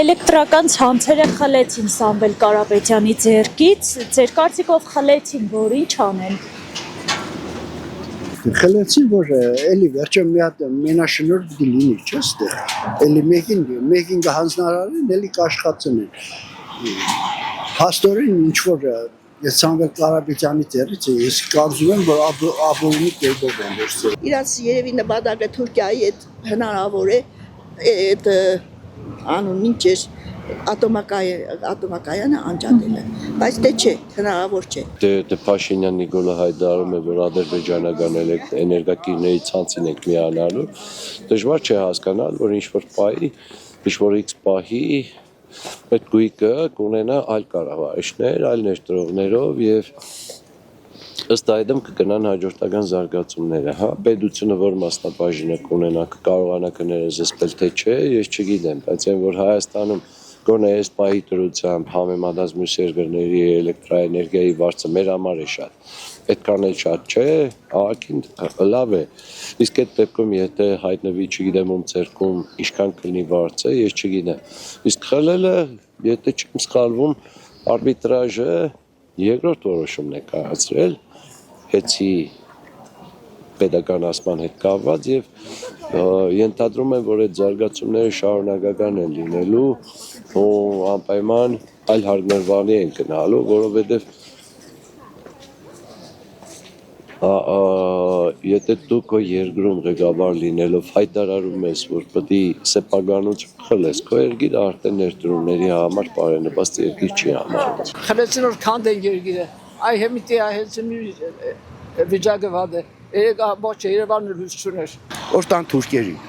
Էլեկտրական ցանցերը խլեցին Սամվել Կարապետյանի ձեռքից, ձեր կարծիքով խլեցին, որ ինչ անեն։ Խելացին, որ էլի վերջը մի հատ մենաշնորհ պիտի լինի, չէ՞ ստեղ։ Էլի մեկին հանձնարարեն, էլի կաշխատցնեն։ Փաստորեն ինչ որ ես Սամվել Կարապետյանի ձեռից ես կարծում եմ, որ աբորինի կերպով են վերցրել։ Իրանց երևի նպատակը Թուրքիայի հետ հնարավոր է այդ անուն ինչ էր ատոմակայանը անջատելը, բայց դե չէ, հնարավոր չէ։ Դե Փաշինյան Նիկոլը հայտարարում է, որ ադրբեջանական էներգակիրների ցանցին եք միանալու, դժվար չէ հասկանալ, որ ինչ-որ պահի, ինչ-որ X պահի այդ գույքը կունենա այլ կառավարիչներ, այլ ներդրողներով եւ ըստ այդմ կգնան հաջորդական զարգացումները, հա, պետությունը որ մասնաբաժինը կունենա, կկարողանա կներազսպել թե չէ, ես չգիտեմ, բայց այն որ Հայաստանում գոնե այս պահի դրությամբ համեմատած մյուս երկրների էլեկտրաէներգիայի վարձը մեր համար է շատ, այդքան էլ շատ չէ, ահագին լավ է, իսկ այդ դեպքում եթե հայտնվի, չգիտեմ ում ձեռքում ինչքան կլինի վարձը, ես չգիտեմ, իսկ խլելը, եթե չեմ սխալվում, արբիտրաժը երկրորդ որոշումն է կայացրել, հեցի պետականացման հետ կապված եւ ենթադրում եմ, որ այդ զարգացումները շարունակական են լինելու ու անպայման այլ հարգանքի են գնալու, որովհետեւ եթե դու քո երկրում ղեկավար լինելով հայտարարում ես, որ պետք է սեփականություն խլես, քո երկիրը արդեն ներդրումների համար բարենպաստ երկիր չի համարվում։ Խլեցին որ քանդ են երկիրը, այ հիմի հայեցնի վիճակը վատ է, երեք ոչ Երևանը լույս չուներ։ Որ տան թուրքերին։